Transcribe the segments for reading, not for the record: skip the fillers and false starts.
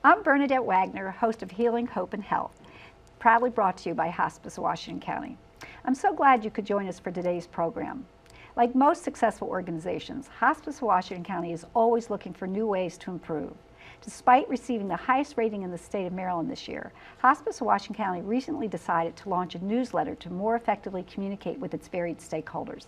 I'm Bernadette Wagner, host of Healing, Hope, and Health, proudly brought to you by Hospice of Washington County. I'm so glad you could join us for today's program. Like most successful organizations, Hospice of Washington County is always looking for new ways to improve. Despite receiving the highest rating in the state of Maryland this year, Hospice of Washington County recently decided to launch a newsletter to more effectively communicate with its varied stakeholders.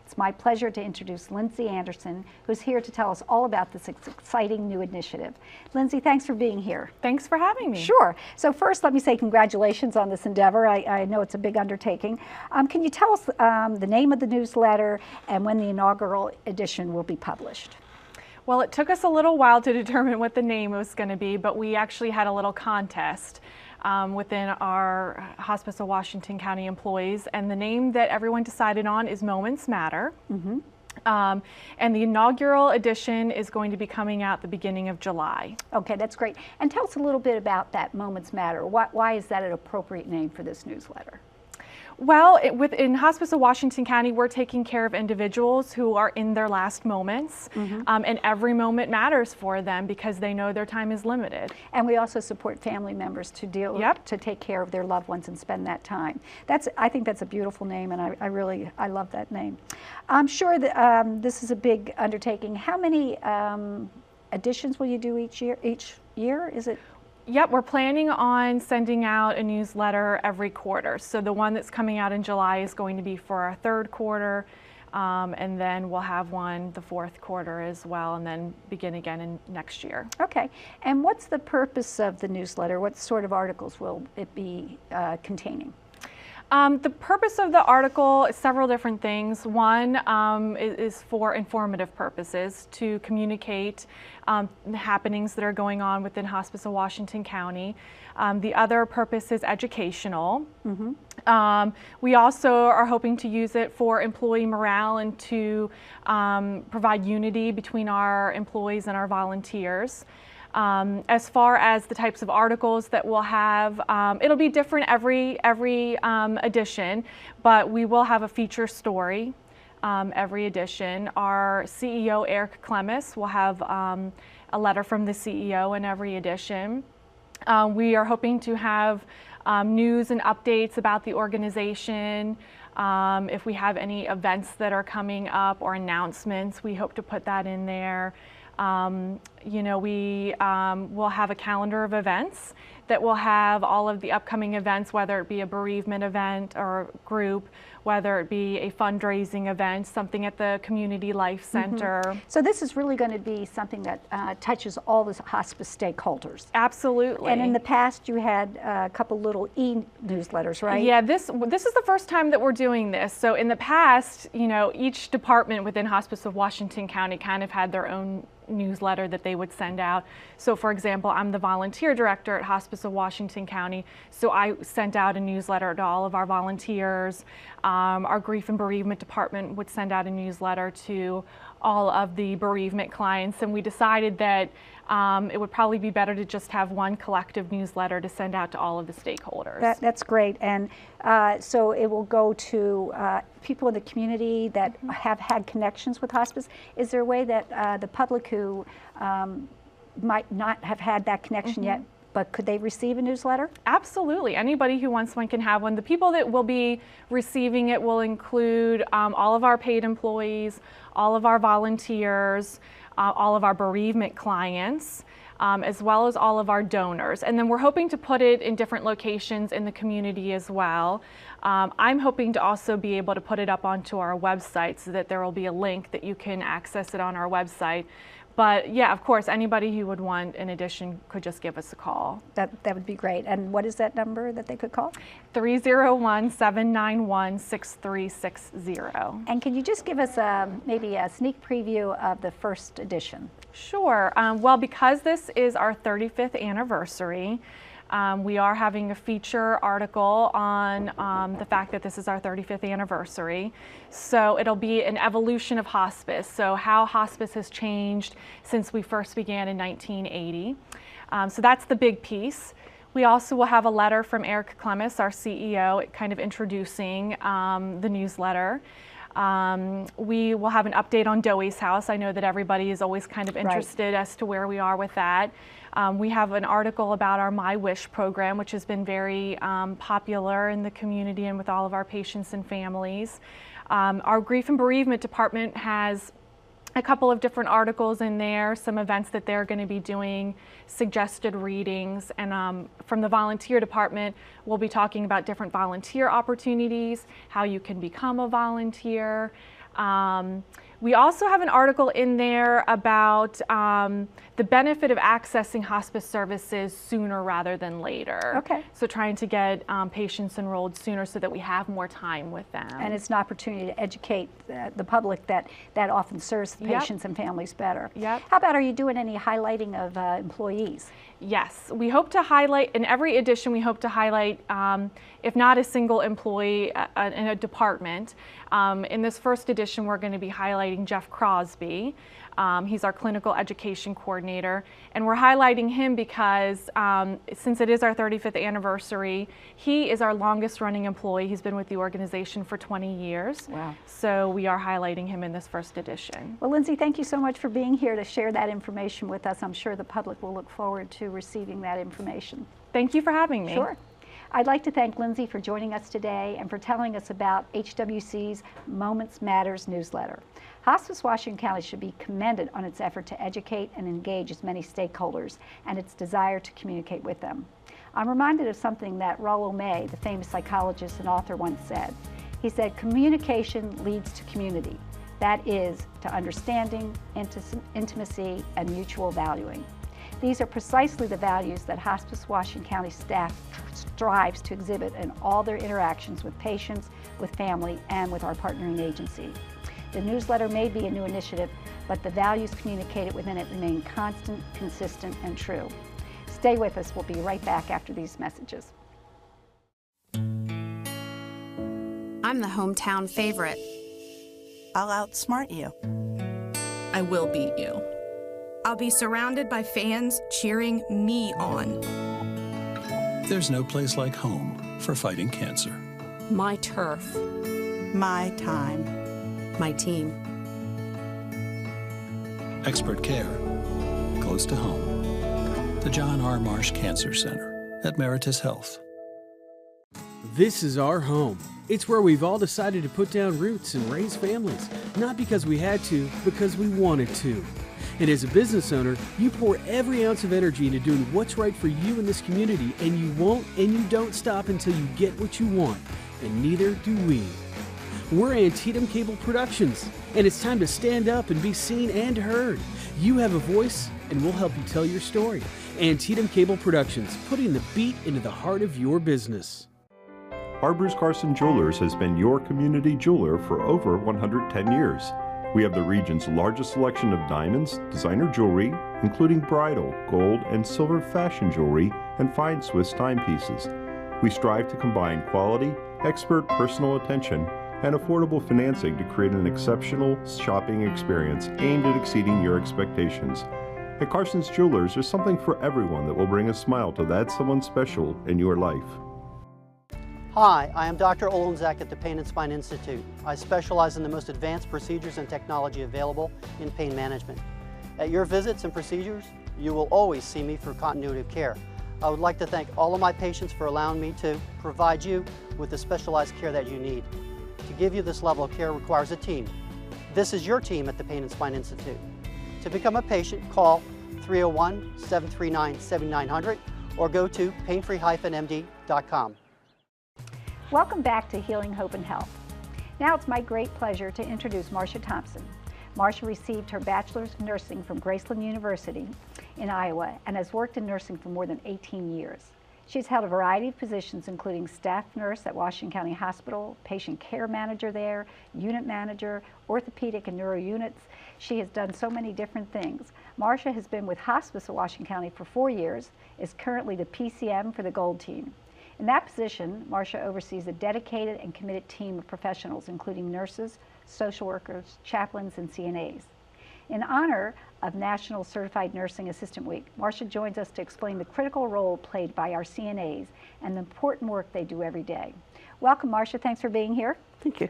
It's my pleasure to introduce Lindsay Anderson, who's here to tell us all about this exciting new initiative. Lindsay, thanks for being here. Thanks for having me. Sure. So first, let me say congratulations on this endeavor. I know it's a big undertaking. Can you tell us the name of the newsletter and when the inaugural edition will be published? Well, it took us a little while to determine what the name was going to be, but we actually had a little contest within our Hospice of Washington County employees, and the name that everyone decided on is Moments Matter. Mm-hmm. And the inaugural edition is going to be coming out the beginning of July. Okay, that's great. And tell us a little bit about that Moments Matter. Why is that an appropriate name for this newsletter? Well, in Hospice of Washington County, we're taking care of individuals who are in their last moments, mm-hmm. And every moment matters for them because they know their time is limited. And we also support family members to to take care of their loved ones and spend that time. I think that's a beautiful name, and I love that name. I'm sure that this is a big undertaking. How many editions will you do each year? Is it? Yep, we're planning on sending out a newsletter every quarter. So the one that's coming out in July is going to be for our third quarter, and then we'll have one the fourth quarter as well, and then begin again in next year. Okay, and what's the purpose of the newsletter? What sort of articles will it be containing? The purpose of the article is several different things. One is for informative purposes, to communicate the happenings that are going on within Hospice of Washington County. The other purpose is educational. Mm-hmm. We also are hoping to use it for employee morale and to provide unity between our employees and our volunteers. As far as the types of articles that we'll have, it'll be different every edition, but we will have a feature story every edition. Our CEO, Eric Clemis, will have a letter from the CEO in every edition. We are hoping to have news and updates about the organization. If we have any events that are coming up or announcements, we hope to put that in there. We will have a calendar of events that will have all of the upcoming events, whether it be a bereavement event or group, whether it be a fundraising event, something at the Community Life Center. Mm-hmm. So this is really going to be something that touches all the hospice stakeholders. Absolutely. And in the past you had a couple little e-newsletters, right? Yeah, this is the first time that we're doing this. So in the past, each department within Hospice of Washington County kind of had their own newsletter that they would send out. So for example, I'm the volunteer director at Hospice of Washington County, so I sent out a newsletter to all of our volunteers. Our grief and bereavement department would send out a newsletter to all of the bereavement clients, and we decided that it would probably be better to just have one collective newsletter to send out to all of the stakeholders. That's great, and so it will go to people in the community that have had connections with hospice. Is there a way that the public who might not have had that connection yet, but could they receive a newsletter? Absolutely. Anybody who wants one can have one. The people that will be receiving it will include all of our paid employees, all of our volunteers, all of our bereavement clients, as well as all of our donors. And then we're hoping to put it in different locations in the community as well. I'm hoping to also be able to put it up onto our website so that there will be a link that you can access it on our website. But yeah, of course, anybody who would want an edition could just give us a call. That would be great. And what is that number that they could call? 301-791-6360. And can you just give us maybe a sneak preview of the first edition? Sure. Well, because this is our 35th anniversary, we are having a feature article on the fact that this is our 35th anniversary. So it'll be an evolution of hospice, so how hospice has changed since we first began in 1980. So that's the big piece. We also will have a letter from Eric Clemis, our CEO, kind of introducing the newsletter. We will have an update on Dewey's House. I know that everybody is always kind of interested as to where we are with that. We have an article about our My Wish program, which has been very popular in the community and with all of our patients and families. Our Grief and Bereavement Department has a couple of different articles in there, some events that they're going to be doing, suggested readings, and from the volunteer department, we'll be talking about different volunteer opportunities, how you can become a volunteer. We also have an article in there about the benefit of accessing hospice services sooner rather than later. Okay. So trying to get patients enrolled sooner so that we have more time with them. And it's an opportunity to educate the public that often serves the patients and families better. Yep. How about, are you doing any highlighting of employees? Yes, we hope to highlight, in every edition we hope to highlight, if not a single employee in a department. In this first edition we're going to be highlighting Jeff Crosby. He's our clinical education coordinator, and we're highlighting him because since it is our 35th anniversary, he is our longest running employee. He's been with the organization for 20 years. Wow. So we are highlighting him in this first edition. Well, Lindsay, thank you so much for being here to share that information with us. I'm sure the public will look forward to receiving that information. Thank you for having me. Sure. I'd like to thank Lindsay for joining us today and for telling us about HWC's Moments Matters newsletter. Hospice Washington County should be commended on its effort to educate and engage as many stakeholders and its desire to communicate with them. I'm reminded of something that Rollo May, the famous psychologist and author, once said. He said, "Communication leads to community. That is, to understanding, intimacy, and mutual valuing." These are precisely the values that Hospice Washington County staff strives to exhibit in all their interactions with patients, with family, and with our partnering agency. The newsletter may be a new initiative, but the values communicated within it remain constant, consistent, and true. Stay with us. We'll be right back after these messages. I'm the hometown favorite. I'll outsmart you. I will beat you. I'll be surrounded by fans cheering me on. There's no place like home for fighting cancer. My turf. My time. My team. Expert care, close to home. The John R. Marsh Cancer Center at Meritus Health. This is our home. It's where we've all decided to put down roots and raise families, not because we had to, because we wanted to. And as a business owner, you pour every ounce of energy into doing what's right for you in this community, and you won't and you don't stop until you get what you want, and neither do we. We're Antietam Cable Productions, and it's time to stand up and be seen and heard. You have a voice, and we'll help you tell your story. Antietam Cable Productions, putting the beat into the heart of your business. Harbor's Carson Jewelers has been your community jeweler for over 110 years. We have the region's largest selection of diamonds, designer jewelry, including bridal, gold, and silver fashion jewelry, and fine Swiss timepieces. We strive to combine quality, expert personal attention, and affordable financing to create an exceptional shopping experience aimed at exceeding your expectations. At Carson's Jewelers, there's something for everyone that will bring a smile to that someone special in your life. Hi, I am Dr. Olenzak at the Pain and Spine Institute. I specialize in the most advanced procedures and technology available in pain management. At your visits and procedures, you will always see me for continuity of care. I would like to thank all of my patients for allowing me to provide you with the specialized care that you need. To give you this level of care requires a team. This is your team at the Pain and Spine Institute. To become a patient, call 301-739-7900 or go to painfree-md.com. Welcome back to Healing, Hope, and Health. Now it's my great pleasure to introduce Marsha Thompson. Marsha received her Bachelor's of Nursing from Graceland University in Iowa and has worked in nursing for more than 18 years. She's held a variety of positions, including staff nurse at Washington County Hospital, patient care manager there, unit manager, orthopedic and neuro units. She has done so many different things. Marsha has been with Hospice of Washington County for 4 years, is currently the PCM for the Gold Team. In that position, Marsha oversees a dedicated and committed team of professionals, including nurses, social workers, chaplains, and CNAs. In honor of National Certified Nursing Assistant Week, Marsha joins us to explain the critical role played by our CNAs and the important work they do every day. Welcome, Marsha. Thanks for being here. Thank you.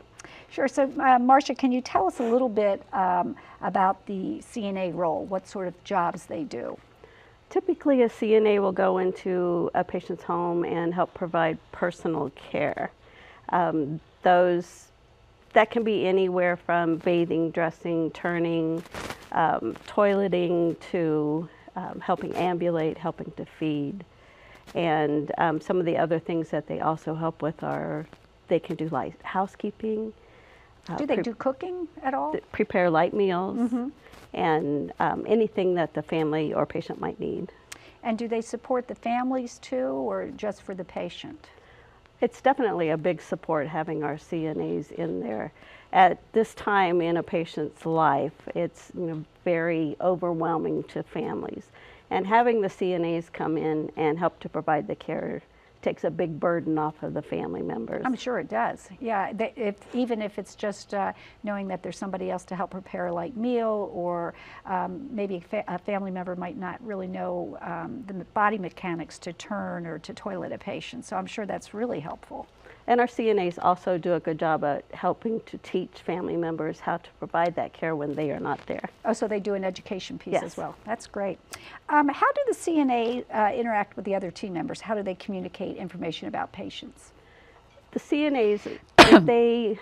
Sure. So, Marsha, can you tell us a little bit about the CNA role, what sort of jobs they do? Typically, a CNA will go into a patient's home and help provide personal care. That can be anywhere from bathing, dressing, turning, toileting, to helping ambulate, helping to feed. And some of the other things that they also help with are they can do light housekeeping. Do they do cooking at all? Prepare light meals, and anything that the family or patient might need. And do they support the families too, or just for the patient? It's definitely a big support having our CNAs in there. At this time in a patient's life, it's very overwhelming to families. And having the CNAs come in and help to provide the care takes a big burden off of the family members. I'm sure it does. Yeah, even if it's just knowing that there's somebody else to help prepare a light meal, or maybe a family member might not really know the body mechanics to turn or to toilet a patient. So I'm sure that's really helpful. And our CNAs also do a good job at helping to teach family members how to provide that care when they are not there. Oh, so they do an education piece Yes. as well. That's great. How do the CNA interact with the other team members? How do they communicate information about patients? The CNAs, if they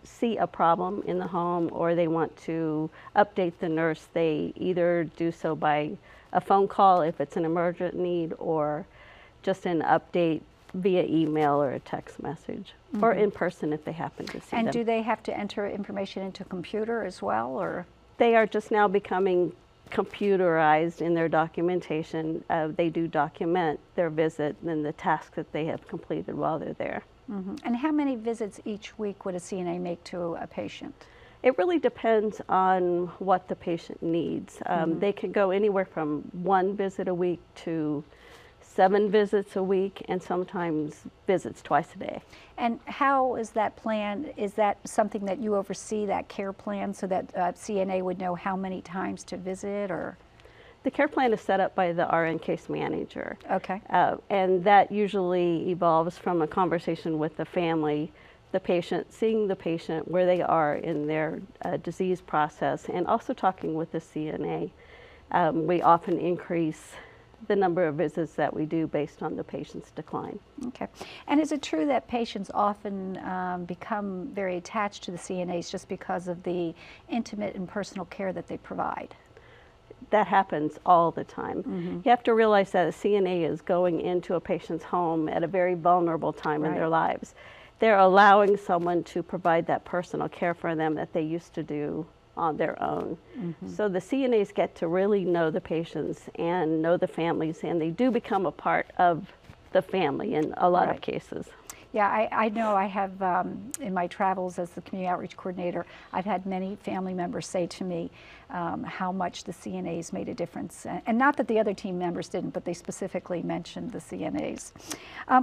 see a problem in the home or they want to update the nurse, they either do so by a phone call if it's an emergent need, or just an update via email or a text message, or in person if they happen to see them. And do they have to enter information into a computer as well, or? They are just now becoming computerized in their documentation. They do document their visit and the tasks that they have completed while they're there. And how many visits each week would a CNA make to a patient? It really depends on what the patient needs. They can go anywhere from 1 visit a week to 7 visits a week, and sometimes visits twice a day. And how is that plan? Is that something that you oversee, that care plan, so that CNA would know how many times to visit, or? The care plan is set up by the RN case manager. Okay. And that usually evolves from a conversation with the family, the patient, seeing the patient where they are in their disease process, and also talking with the CNA. We often increase the number of visits that we do based on the patient's decline. Okay. And is it true that patients often become very attached to the CNAs just because of the intimate and personal care that they provide? That happens all the time. You have to realize that a CNA is going into a patient's home at a very vulnerable time in their lives. They're allowing someone to provide that personal care for them that they used to do on their own. So the CNAs get to really know the patients and know the families, and they do become a part of the family in a lot of cases. Yeah, I know I have, in my travels as the community outreach coordinator, I've had many family members say to me how much the CNAs made a difference. And not that the other team members didn't, but they specifically mentioned the CNAs.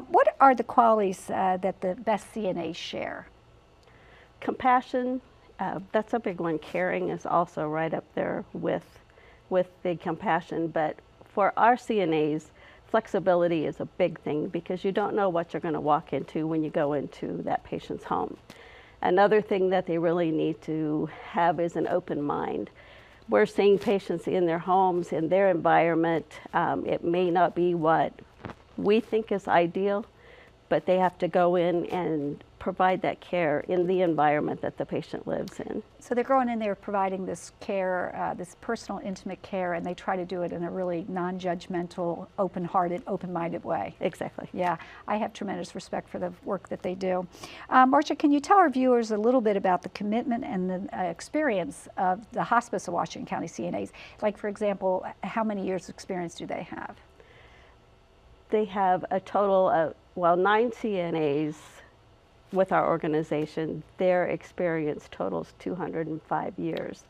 What are the qualities that the best CNAs share? Compassion, that's a big one. Caring is also right up there with the compassion. But for our CNAs, flexibility is a big thing, because you don't know what you're going to walk into when you go into that patient's home. Another thing that they really need to have is an open mind. We're seeing patients in their homes, in their environment. It may not be what we think is ideal, but they have to go in and provide that care in the environment that the patient lives in. So they're going in there providing this care, this personal, intimate care, and they try to do it in a really non-judgmental, open-hearted, open-minded way. Exactly. Yeah, I have tremendous respect for the work that they do. Marsha, can you tell our viewers a little bit about the commitment and the experience of the Hospice of Washington County CNAs? Like, for example, how many years experience do they have? They have a total of, 9 CNAs with our organization. Their experience totals 205 years.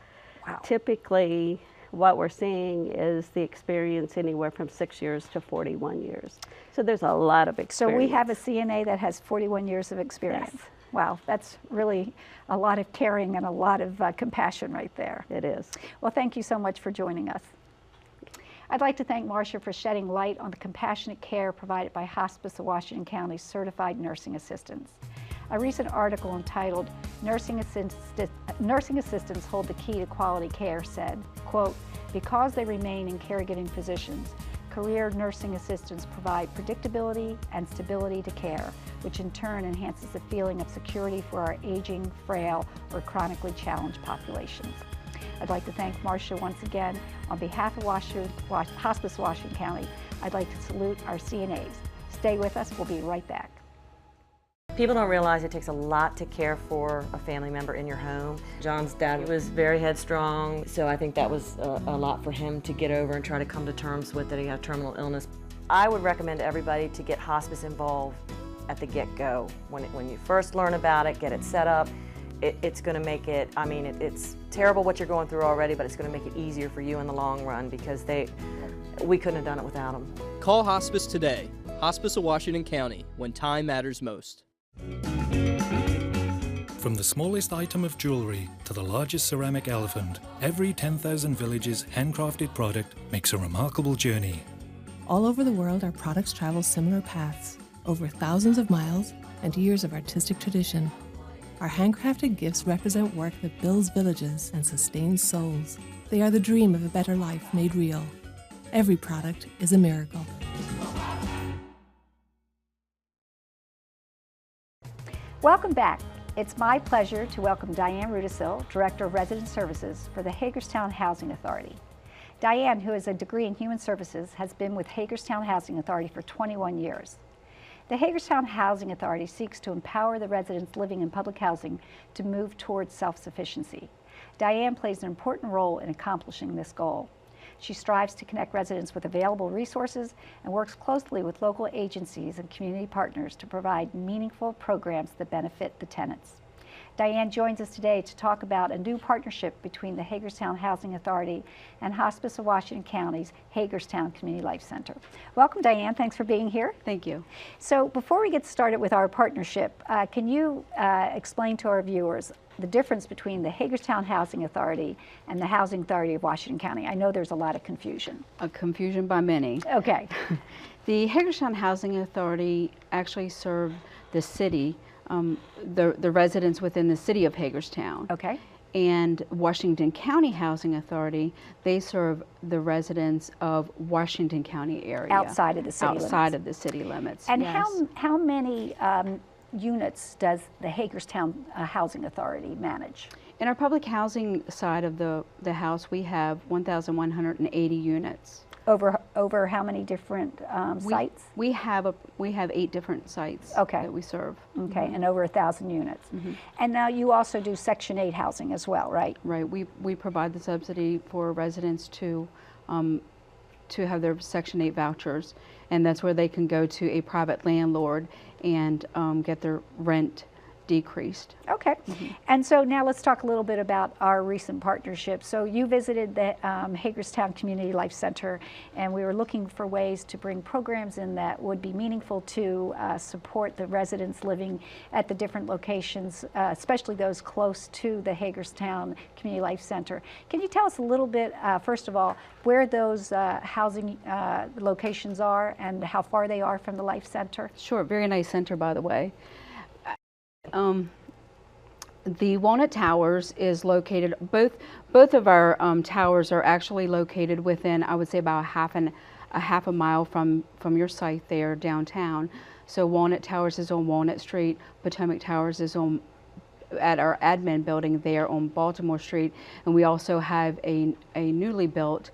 Wow. Typically, what we're seeing is the experience anywhere from 6 years to 41 years. So there's a lot of experience. So we have a CNA that has 41 years of experience. Yes. Wow, that's really a lot of caring and a lot of compassion right there. It is. Well, thank you so much for joining us. I'd like to thank Marsha for shedding light on the compassionate care provided by Hospice of Washington County's certified nursing assistants. A recent article entitled Nursing Assistants Hold the Key to Quality Care said, quote, because they remain in caregiving positions, career nursing assistants provide predictability and stability to care, which in turn enhances the feeling of security for our aging, frail, or chronically challenged populations. I'd like to thank Marsha once again. On behalf of Hospice Washington County, I'd like to salute our CNAs. Stay with us, we'll be right back. People don't realize it takes a lot to care for a family member in your home. John's dad was very headstrong, so I think that was a lot for him to get over and try to come to terms with that he had terminal illness. I would recommend everybody to get hospice involved at the get-go. When you first learn about it, get it set up. It's going to make it, I mean, it's terrible what you're going through already, but it's going to make it easier for you in the long run because we couldn't have done it without them. Call Hospice today. Hospice of Washington County, when time matters most. From the smallest item of jewelry to the largest ceramic elephant, every 10,000 Villages handcrafted product makes a remarkable journey. All over the world, our products travel similar paths, over thousands of miles and years of artistic tradition. Our handcrafted gifts represent work that builds villages and sustains souls. They are the dream of a better life made real. Every product is a miracle. Welcome back. It's my pleasure to welcome Diane Rudisill, Director of Resident Services for the Hagerstown Housing Authority. Diane, who has a degree in Human Services, has been with Hagerstown Housing Authority for 21 years. The Hagerstown Housing Authority seeks to empower the residents living in public housing to move towards self-sufficiency. Diane plays an important role in accomplishing this goal. She strives to connect residents with available resources and works closely with local agencies and community partners to provide meaningful programs that benefit the tenants. Diane joins us today to talk about a new partnership between the Hagerstown Housing Authority and Hospice of Washington County's Hagerstown Community Life Center. Welcome, Diane. Thanks for being here. Thank you. So before we get started with our partnership, can you explain to our viewers the difference between the Hagerstown Housing Authority and the Housing Authority of Washington County? I know there's a lot of confusion. A confusion by many. Okay. The Hagerstown Housing Authority actually served the city, the residents within the city of Hagerstown. Okay. And Washington County Housing Authority, they serve the residents of Washington County area. Outside of the city limits. Outside of the city limits, And yes. how many units does the Hagerstown Housing Authority manage? In our public housing side of the house, we have 1,180 units. Over how many different sites? We have 8 different sites that we serve. Okay, and over 1,000 units. And now you also do Section 8 housing as well, right? Right. We provide the subsidy for residents to have their Section 8 vouchers, and that's where they can go to a private landlord and get their rent decreased. Okay. And so now let's talk a little bit about our recent partnership. So you visited the Hagerstown Community Life Center, and we were looking for ways to bring programs in that would be meaningful to support the residents living at the different locations, especially those close to the Hagerstown Community Life Center. Can you tell us a little bit, first of all, where those housing locations are and how far they are from the Life Center? Sure. Very nice center, by the way. The Walnut Towers is located, both of our towers are actually located within, I would say, about a half a mile from your site there downtown. So Walnut Towers is on Walnut Street, Potomac Towers is at our admin building there on Baltimore Street, and we also have a newly built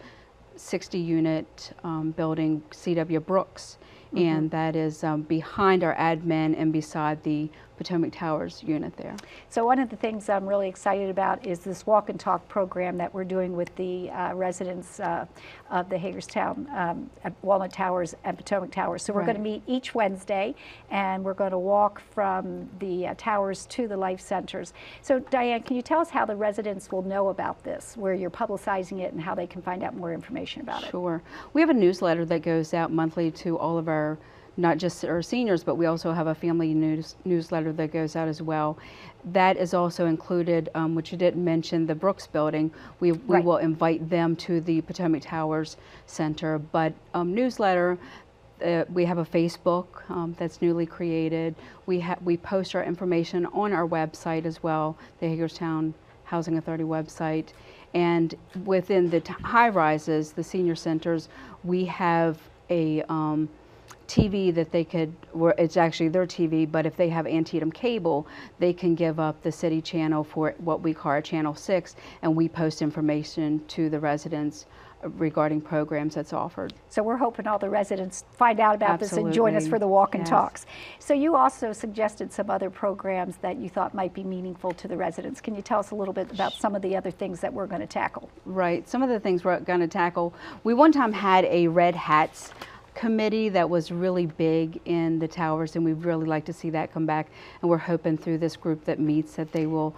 60-unit building, C.W. Brooks, and that is behind our admin and beside the Potomac Towers unit there. So one of the things I'm really excited about is this walk and talk program that we're doing with the residents of the Hagerstown, Walnut Towers and Potomac Towers. So we're going to meet each Wednesday, and we're going to walk from the towers to the life centers. So Diane, can you tell us how the residents will know about this, where you're publicizing it and how they can find out more information about it? Sure. We have a newsletter that goes out monthly to all of our not just our seniors, but we also have a family newsletter that goes out as well. That is also included, which you didn't mention, the Brooks building. We will invite them to the Potomac Towers Center, but newsletter. We have a Facebook that's newly created. We post our information on our website as well, the Hagerstown Housing Authority website. And within the high rises, the senior centers, we have a TV that they could, it's actually their TV, but if they have Antietam cable, they can give up the city channel for what we call our Channel 6, and we post information to the residents regarding programs that's offered. So we're hoping all the residents find out about this and join us for the walk and talks. So you also suggested some other programs that you thought might be meaningful to the residents. Can you tell us a little bit about some of the other things that we're going to tackle? Right, some of the things we're going to tackle. We one time had a Red Hats committee that was really big in the towers, and we'd really like to see that come back, and we're hoping through this group that meets that they will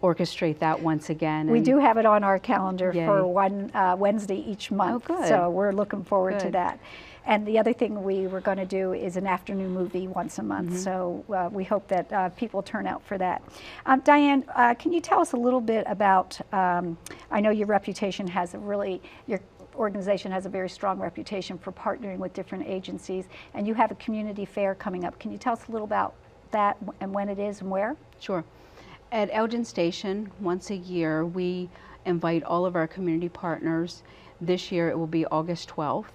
orchestrate that once again. We do have it on our calendar for one Wednesday each month. Oh, good. So we're looking forward to that. And the other thing we were going to do is an afternoon movie once a month. So we hope that people turn out for that. Diane, can you tell us a little bit about, I know your reputation has your organization has a very strong reputation for partnering with different agencies, and you have a community fair coming up. Can you tell us a little about that and when it is and where? Sure. At Elgin Station, once a year, we invite all of our community partners. This year it will be August 12th,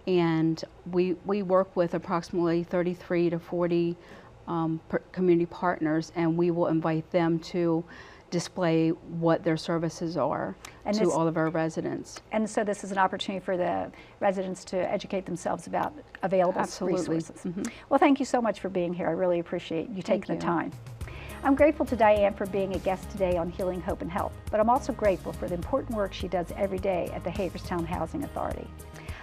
and we work with approximately 33 to 40 community partners, and we will invite them to display what their services are to all of our residents. And so this is an opportunity for the residents to educate themselves about available resources. Well, thank you so much for being here. I really appreciate you taking the time. I'm grateful to Diane for being a guest today on Healing, Hope, and Health, but I'm also grateful for the important work she does every day at the Hagerstown Housing Authority.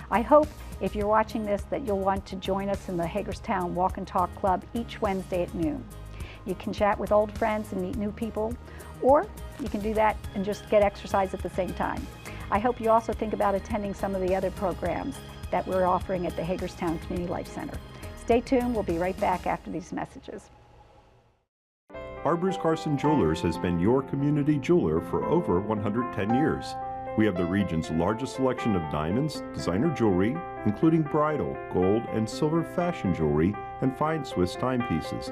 I hope if you're watching this that you'll want to join us in the Hagerstown Walk and Talk Club each Wednesday at noon. You can chat with old friends and meet new people, or you can do that and just get exercise at the same time. I hope you also think about attending some of the other programs that we're offering at the Hagerstown Community Life Center. Stay tuned, we'll be right back after these messages. Barbers Carson Jewelers has been your community jeweler for over 110 years. We have the region's largest selection of diamonds, designer jewelry, including bridal, gold, and silver fashion jewelry, and fine Swiss timepieces.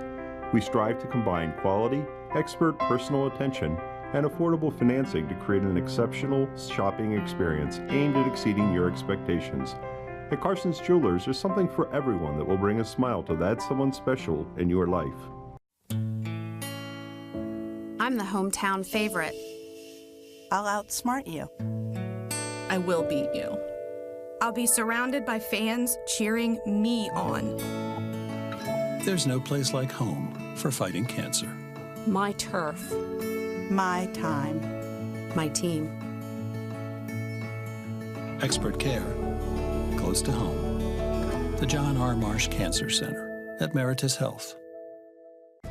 We strive to combine quality, expert personal attention, and affordable financing to create an exceptional shopping experience aimed at exceeding your expectations. At Carson's Jewelers, there's something for everyone that will bring a smile to that someone special in your life. I'm the hometown favorite. I'll outsmart you. I will beat you. I'll be surrounded by fans cheering me on. There's no place like home for fighting cancer. My turf. My time. My team. Expert care, close to home. The John R. Marsh Cancer Center at Meritus Health.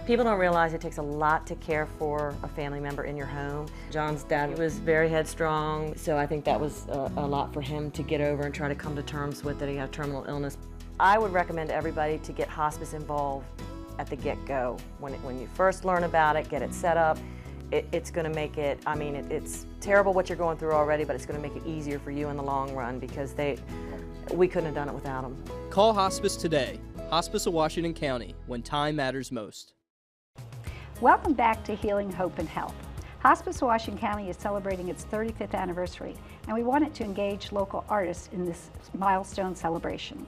People don't realize it takes a lot to care for a family member in your home. John's dad was very headstrong, so I think that was a lot for him to get over and try to come to terms with that he had terminal illness. I would recommend everybody to get hospice involved at the get-go. When you first learn about it, get it set up. It's going to make it, I mean, it's terrible what you're going through already, but it's going to make it easier for you in the long run because we couldn't have done it without them. Call hospice today. Hospice of Washington County, when time matters most. Welcome back to Healing, Hope, and Health. Hospice of Washington County is celebrating its 35th anniversary, and we wanted to engage local artists in this milestone celebration.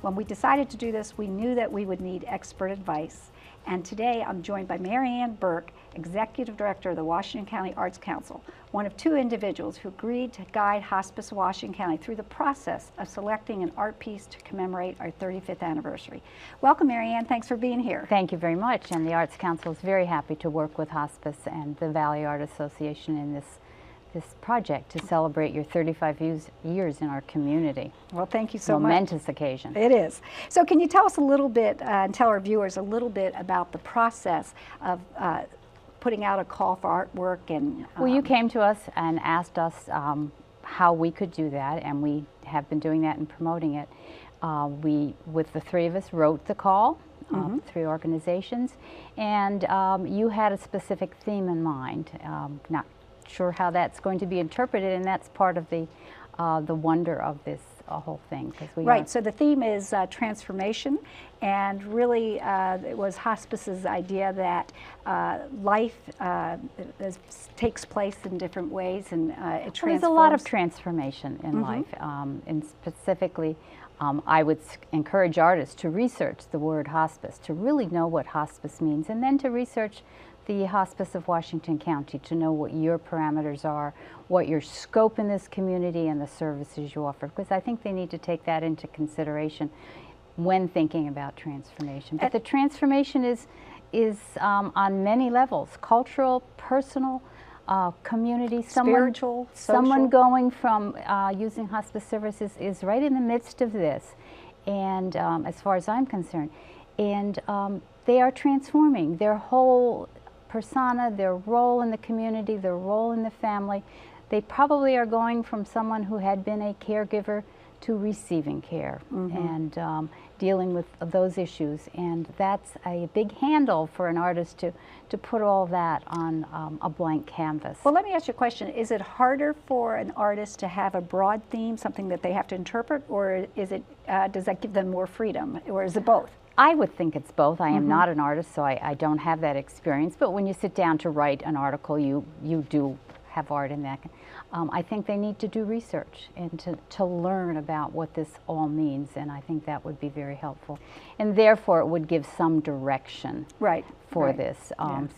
When we decided to do this, we knew that we would need expert advice, and today I'm joined by Mary Ann Burke, Executive Director of the Washington County Arts Council, one of two individuals who agreed to guide Hospice of Washington County through the process of selecting an art piece to commemorate our 35th anniversary. Welcome, Mary Ann. Thanks for being here. Thank you very much, and the Arts Council is very happy to work with Hospice and the Valley Art Association in this project to celebrate your 35 years in our community. Well, thank you so much. Momentous occasion. It is. So can you tell us a little bit, and tell our viewers a little bit about the process of putting out a call for artwork? And well, you came to us and asked us how we could do that, and we have been doing that and promoting it. We, with the three of us, wrote the call, three organizations, and you had a specific theme in mind. Not sure how that's going to be interpreted, and that's part of the wonder of this whole thing. Right, so the theme is transformation, and really it was hospice's idea that life takes place in different ways, and it transforms. Well, there's a lot of transformation in life, and specifically I would encourage artists to research the word hospice, to really know what hospice means, and then to research the Hospice of Washington County, to know what your parameters are, what your scope in this community, and the services you offer, because I think they need to take that into consideration when thinking about transformation. But the transformation is on many levels: cultural, personal, community, spiritual, someone going from using hospice services is right in the midst of this, and as far as I'm concerned, and they are transforming their whole persona, their role in the community, their role in the family. They probably are going from someone who had been a caregiver to receiving care and dealing with those issues, and that's a big handle for an artist to put all that on a blank canvas. Well, let me ask you a question. Is it harder for an artist to have a broad theme, something that they have to interpret, or is it does that give them more freedom, or is it both? I would think it's both. I am not an artist, so I don't have that experience, but when you sit down to write an article, you do have art in that. I think they need to do research and to learn about what this all means, and I think that would be very helpful. And therefore it would give some direction for this,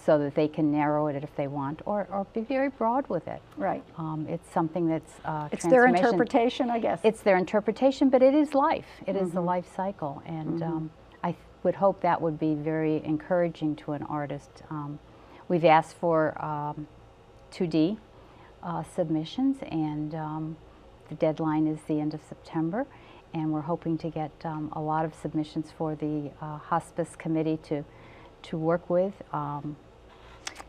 so that they can narrow it if they want, or be very broad with it. Right. It's something that's it's their interpretation, I guess. It's their interpretation, but it is life. It is the life cycle, and I would hope that would be very encouraging to an artist. We've asked for 2D submissions, and the deadline is the end of September, and we're hoping to get a lot of submissions for the hospice committee to work with.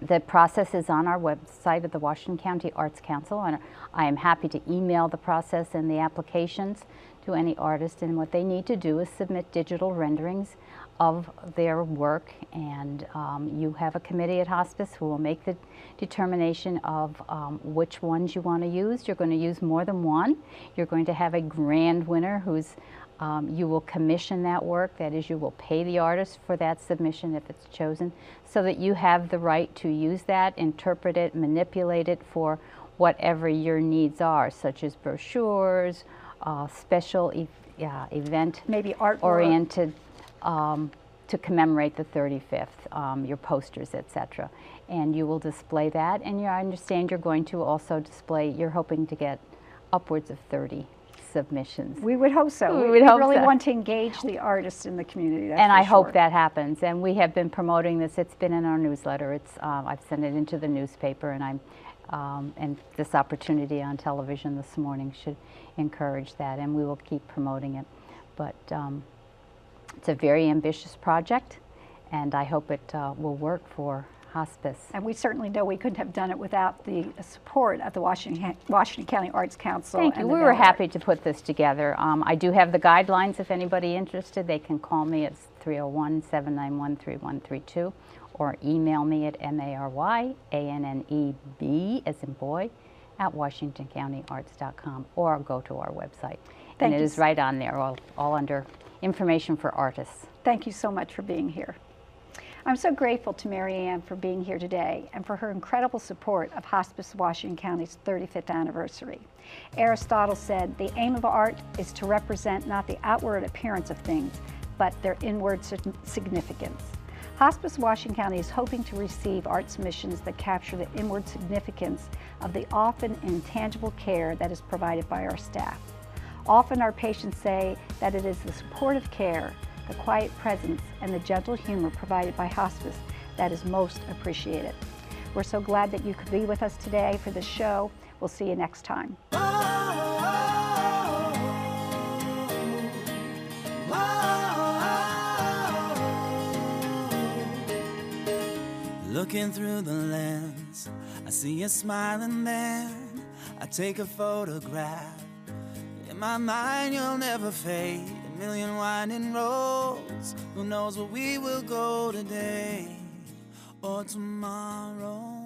The process is on our website at the Washington County Arts Council, and I am happy to email the process and the applications to any artist, and what they need to do is submit digital renderings of their work, and you have a committee at hospice who will make the determination of which ones you want to use. You're going to use more than one. You're going to have a grand winner who's you will commission that work. That is, you will pay the artist for that submission if it's chosen, so that you have the right to use that, interpret it, manipulate it for whatever your needs are, such as brochures, special event, maybe art-oriented to commemorate the 35th, your posters, etc. And you will display that, and I understand you're going to also display, you're hoping to get upwards of 30 submissions. We would hope so. We really so. Want to engage the artists in the community. That's and I sure. hope that happens. And we have been promoting this. It's been in our newsletter. It's I've sent it into the newspaper, and and this opportunity on television this morning should encourage that, and we will keep promoting it. But it's a very ambitious project, and I hope it will work for hospice. And we certainly know we couldn't have done it without the support of the Washington County Arts Council. Thank you. We were happy to put this together. I do have the guidelines. If anybody interested, they can call me at 301-791-3132 or email me at MARYANNEB, as in boy, at WashingtonCountyArts.com, or go to our website. And it is right on there, all under information for artists. Thank you so much for being here. I'm so grateful to Mary Ann for being here today and for her incredible support of Hospice Washington County's 35th anniversary. Aristotle said, "The aim of art is to represent not the outward appearance of things, but their inward significance." Hospice Washington County is hoping to receive art submissions that capture the inward significance of the often intangible care that is provided by our staff. Often our patients say that it is the supportive care, the quiet presence, and the gentle humor provided by hospice that is most appreciated. We're so glad that you could be with us today for this show. We'll see you next time. Looking through the lens, I see you smiling there. I take a photograph. In my mind, you'll never fade. million winding roads. Who knows where we will go today or tomorrow?